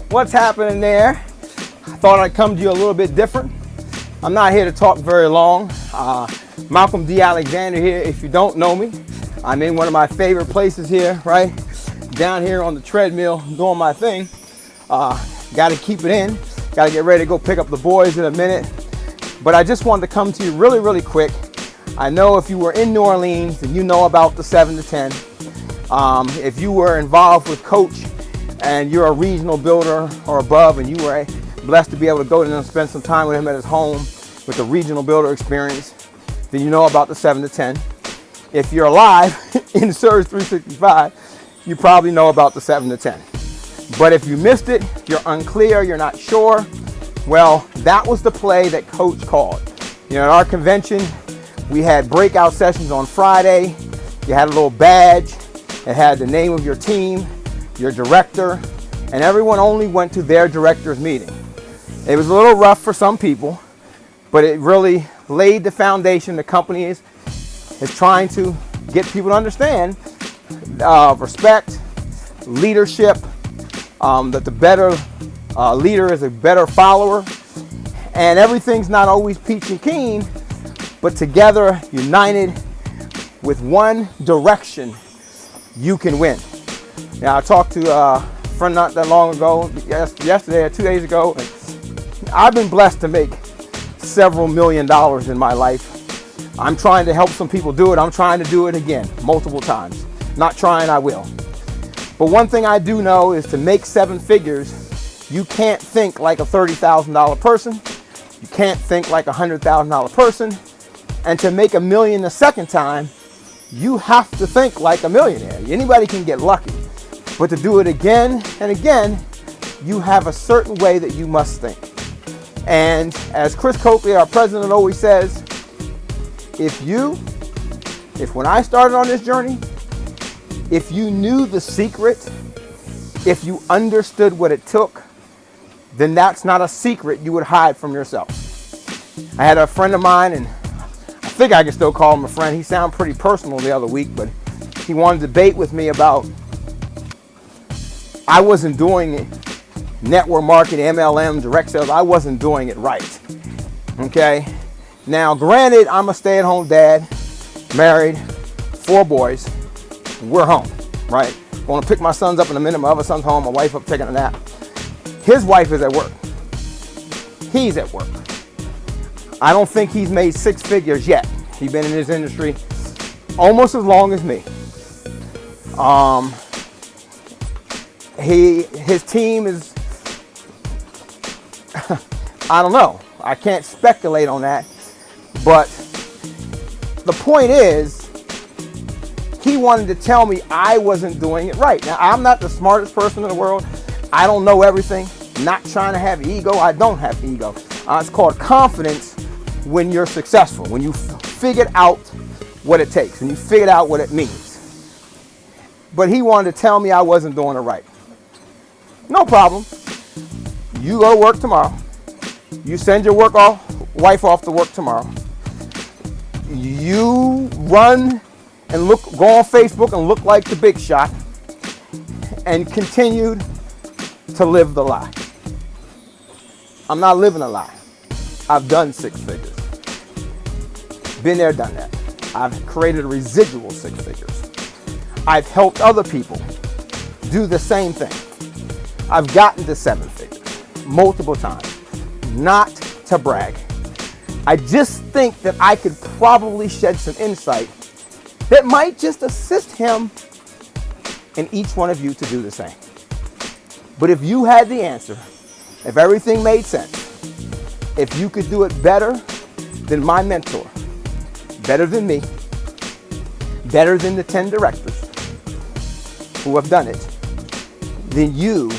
What's happening there? I thought I'd come to you a little bit different. I'm not here to talk very long. Malcolm D. Alexander here. If you don't know me, I'm in one of my favorite places here, right? Down here on the treadmill doing my thing. Got to keep it in. Got to get ready to go pick up the boys in a minute. But I just wanted to come to you really, really quick. I know if you were in New Orleans, then you know about the 7 to 10. If you were involved with Coach and you're a regional builder or above and you were blessed to be able to go and spend some time with him at his home with the regional builder experience, then you know about the 7 to 10. If you're alive in Surge 365, you probably know about the 7 to 10. But if you missed it, you're unclear, you're not sure, well, that was the play that Coach called. You know, at our convention, we had breakout sessions on Friday. You had a little badge. It had the name of your team, your director, and everyone only went to their director's meeting. It was a little rough for some people, but it really laid the foundation. The company is trying to get people to understand respect, leadership, that the better leader is a better follower, and everything's not always peach and keen, but together, united with one direction, you can win. Now, I talked to a friend not that long ago, yesterday or 2 days ago, and I've been blessed to make several $1 million in my life. I'm trying to help some people do it. I'm trying to do it again, multiple times. Not trying, I will. But one thing I do know is to make 7 figures, you can't think like a $30,000 person. You can't think like a $100,000 person. And to make $1 million the second time, you have to think like a millionaire. Anybody can get lucky. But to do it again and again, you have a certain way that you must think. And as Chris Coakley, our president, always says, if when I started on this journey, if you knew the secret, if you understood what it took, then that's not a secret you would hide from yourself. I had a friend of mine, and I think I can still call him a friend. He sounded pretty personal the other week, but he wanted to debate with me about I wasn't doing it, network marketing, MLM, direct sales. I wasn't doing it right. Okay? Now, granted, I'm a stay-at-home dad, married, 4 boys. We're home, right? I'm going to pick my sons up in a minute. My other son's home. My wife up taking a nap. His wife is at work. He's at work. I don't think he's made 6 figures yet. He's been in this industry almost as long as me. His team is, I don't know. I can't speculate on that. But the point is, he wanted to tell me I wasn't doing it right. Now, I'm not the smartest person in the world. I don't know everything. Not trying to have ego. I don't have ego. It's called confidence when you're successful, when you figured out what it takes, when you figured out what it means. But he wanted to tell me I wasn't doing it right. No problem. You go to work tomorrow. You send your wife off to work tomorrow. You run and go on Facebook and look like the big shot and continued to live the lie. I'm not living a lie. I've done 6 figures. Been there, done that. I've created a residual 6 figures. I've helped other people do the same thing. I've gotten to 7 figures multiple times. Not to brag. I just think that I could probably shed some insight that might just assist him and each one of you to do the same. But if you had the answer, if everything made sense, if you could do it better than my mentor, better than me, better than the 10 directors who have done it, then you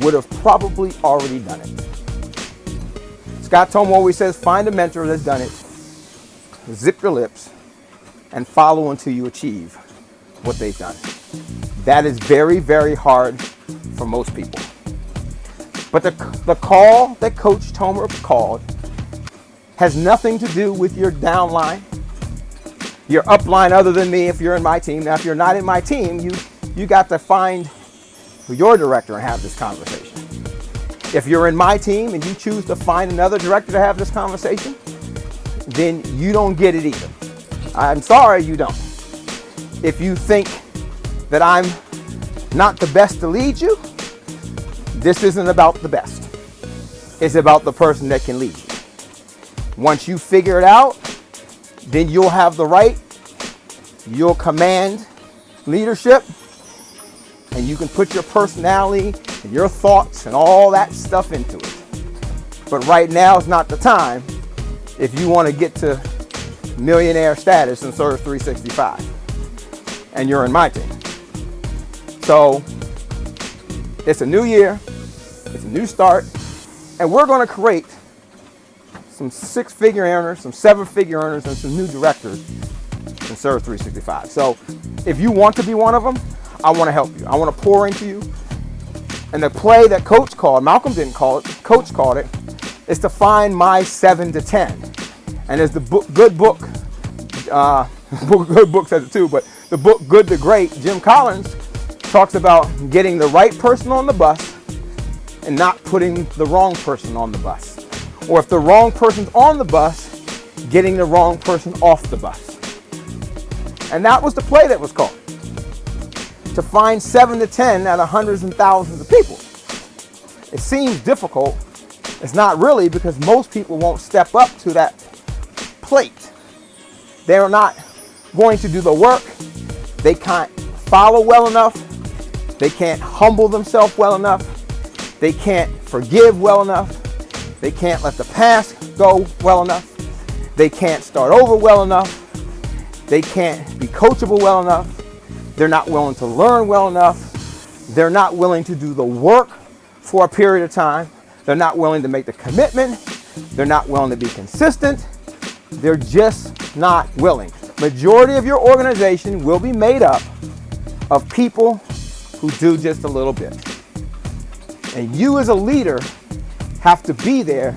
would have probably already done it. Scott Tomo always says, find a mentor that's done it, zip your lips, and follow until you achieve what they've done. That is very, very hard for most people. But the call that Coach Tomer called has nothing to do with your downline, your upline other than me if you're in my team. Now, if you're not in my team, you got to find your director and have this conversation. If you're in my team and you choose to find another director to have this conversation, then you don't get it either. I'm sorry, you don't. If you think that I'm not the best to lead you, this isn't about the best. It's about the person that can lead you. Once you figure it out, then you'll have the right, you'll command leadership, and you can put your personality and your thoughts and all that stuff into it. But right now is not the time if you want to get to millionaire status and serve 365. And you're in my team. So it's a new year, it's a new start, and we're going to create some 6-figure earners, some 7-figure earners, and some new directors in Serve 365. So if you want to be one of them, I want to help you. I want to pour into you. And the play that Coach called, Malcolm didn't call it, Coach called it, is to find my 7 to 10. And as the good book says it too, but the book Good to Great, Jim Collins talks about getting the right person on the bus and not putting the wrong person on the bus. Or if the wrong person's on the bus, getting the wrong person off the bus. And that was the play that was called. To find 7 to 10 out of hundreds and thousands of people. It seems difficult. It's not really, because most people won't step up to that plate. They're not going to do the work. They can't follow well enough. They can't humble themselves well enough. They can't forgive well enough. They can't let the past go well enough. They can't start over well enough. They can't be coachable well enough. They're not willing to learn well enough. They're not willing to do the work for a period of time. They're not willing to make the commitment. They're not willing to be consistent. They're just not willing. Majority of your organization will be made up of people who do just a little bit. And you as a leader have to be there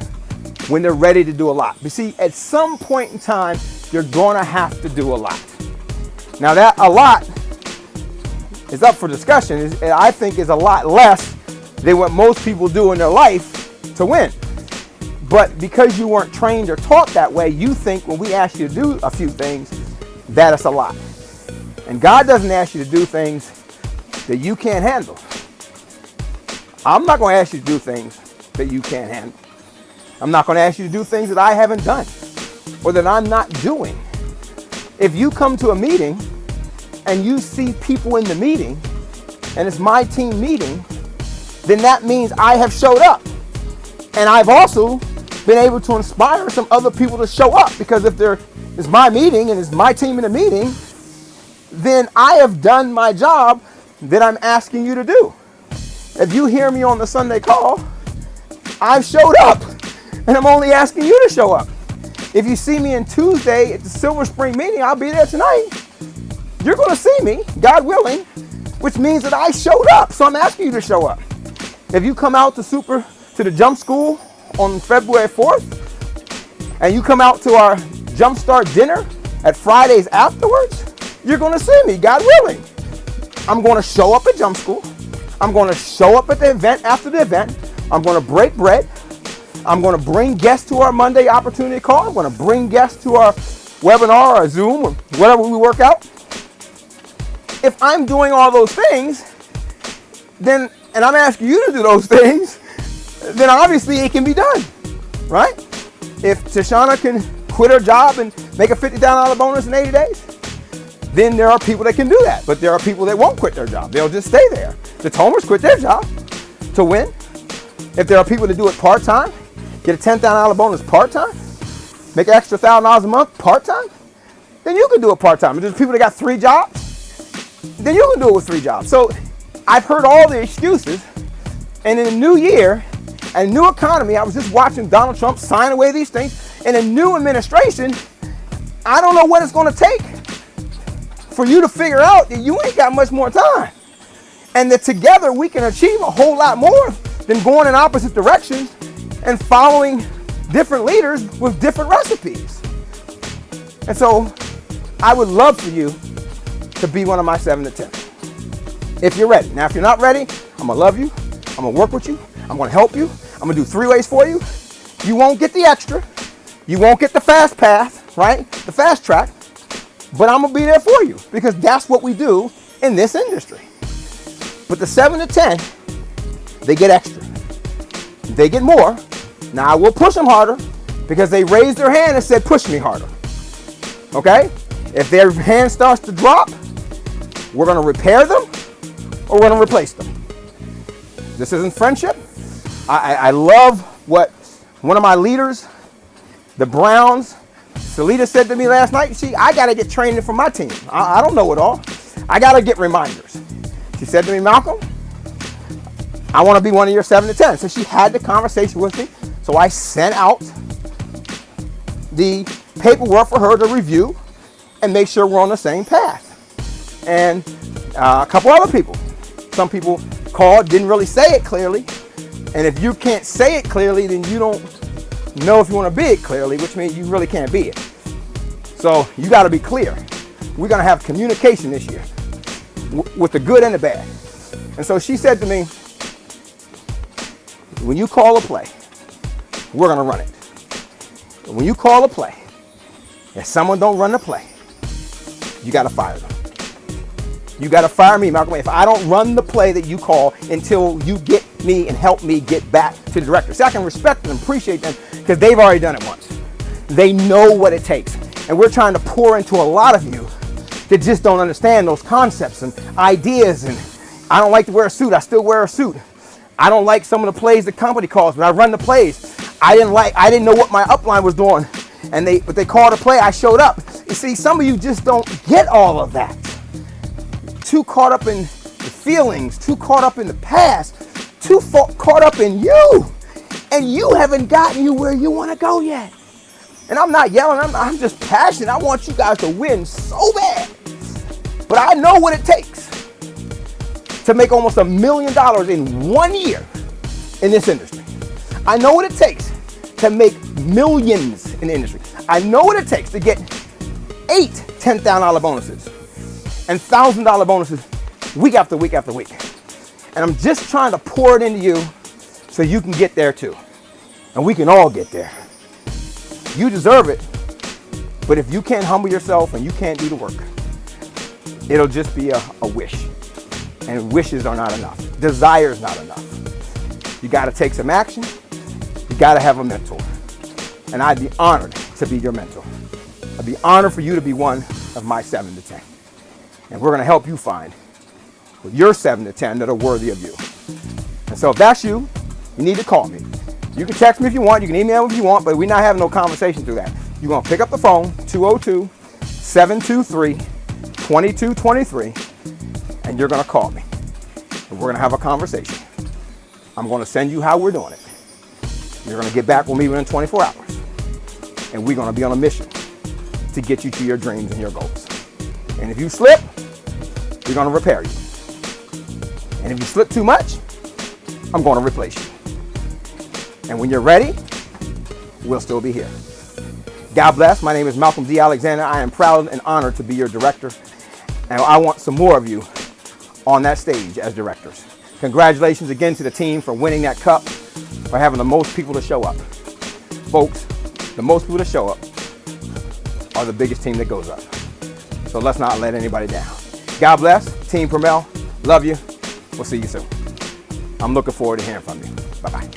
when they're ready to do a lot. You see, at some point in time, you're going to have to do a lot. Now that a lot is up for discussion. I think is a lot less than what most people do in their life to win. But because you weren't trained or taught that way, you think when we ask you to do a few things, that it's a lot. And God doesn't ask you to do things that you can't handle. I'm not going to ask you to do things that you can't handle. I'm not going to ask you to do things that I haven't done or that I'm not doing. If you come to a meeting and you see people in the meeting and it's my team meeting, then that means I have showed up. And I've also been able to inspire some other people to show up, because if there is my meeting and it's my team in the meeting, then I have done my job that I'm asking you to do. If you hear me on the Sunday call, I've showed up and I'm only asking you to show up. If you see me on Tuesday at the Silver Spring meeting, I'll be there tonight. You're going to see me, God willing, which means that I showed up. So I'm asking you to show up. If you come out to the Jump School on February 4th, and you come out to our Jumpstart dinner at Fridays afterwards, you're going to see me, God willing. I'm going to show up at Jump School. I'm going to show up at the event after the event. I'm going to break bread. I'm going to bring guests to our Monday opportunity call. I'm going to bring guests to our webinar or Zoom or whatever we work out. If I'm doing all those things, then, and I'm asking you to do those things, then obviously it can be done, right? If Tashana can quit her job and make a $50,000 bonus in 80 days, then there are people that can do that. But there are people that won't quit their job. They'll just stay there. The Tomers quit their job to win. If there are people that do it part-time, get a $10,000 bonus part-time, make an extra $1,000 a month part-time, then you can do it part-time. If there's people that got 3 jobs, then you can do it with 3 jobs. So I've heard all the excuses. And in a new year and new economy, I was just watching Donald Trump sign away these things. In a new administration, I don't know what it's going to take for you to figure out that you ain't got much more time. And that together we can achieve a whole lot more than going in opposite directions and following different leaders with different recipes. And so I would love for you to be one of my 7 to 10. If you're ready. Now, if you're not ready, I'm going to love you. I'm going to work with you. I'm going to help you. I'm gonna do 3 ways for you. You won't get the extra. You won't get the fast path, right? The fast track. But I'm gonna be there for you because that's what we do in this industry. But the 7 to 10, they get extra. They get more. Now I will push them harder because they raised their hand and said, push me harder. Okay? If their hand starts to drop, we're gonna repair them or we're gonna replace them. This isn't friendship. I love what one of my leaders, the Browns, Salita said to me last night. I gotta get training for my team. I don't know it all. I gotta get reminders. She said to me, Malcolm, I wanna be one of your 7 to 10. So she had the conversation with me. So I sent out the paperwork for her to review and make sure we're on the same path. And a couple other people. Some people called, didn't really say it clearly. And if you can't say it clearly, then you don't know if you want to be it clearly, which means you really can't be it. So you got to be clear. We're going to have communication this year with the good and the bad. And so she said to me, when you call a play, we're going to run it. When you call a play, if someone don't run the play, you got to fire them. You got to fire me, Malcolm. If I don't run the play that you call until you get me and help me get back to the director. See, I can respect them and appreciate them because they've already done it once. They know what it takes. And we're trying to pour into a lot of you that just don't understand those concepts and ideas. And I don't like to wear a suit. I still wear a suit. I don't like some of the plays the company calls, but I run the plays. I didn't know what my upline was doing. But they called a play, I showed up. You see, some of you just don't get all of that. Too caught up in the feelings, too caught up in the past, too caught up in you. And you haven't gotten you where you want to go yet. And I'm not yelling, I'm just passionate. I want you guys to win so bad. But I know what it takes to make almost $1 million in 1 year in this industry. I know what it takes to make millions in the industry. I know what it takes to get 8 $10,000 bonuses and $1,000 bonuses week after week after week. And I'm just trying to pour it into you so you can get there too. And we can all get there. You deserve it. But if you can't humble yourself and you can't do the work, it'll just be a wish. And wishes are not enough. Desire is not enough. You got to take some action. You got to have a mentor. And I'd be honored to be your mentor. I'd be honored for you to be one of my 7 to 10. And we're going to help you find your 7 to 10 that are worthy of you. And so if that's you, you need to call me. You can text me if you want. You can email me if you want, but we're not having no conversation through that. You're going to pick up the phone, 202-723-2223, and you're going to call me. And we're going to have a conversation. I'm going to send you how we're doing it. You're going to get back with me within 24 hours. And we're going to be on a mission to get you to your dreams and your goals. And if you slip, we're going to repair you. And if you slip too much, I'm going to replace you. And when you're ready, we'll still be here. God bless. My name is Malcolm D. Alexander. I am proud and honored to be your director. And I want some more of you on that stage as directors. Congratulations again to the team for winning that cup, for having the most people to show up. Folks, the most people to show up are the biggest team that goes up. So let's not let anybody down. God bless. Team Permel, love you. We'll see you soon. I'm looking forward to hearing from you. Bye-bye.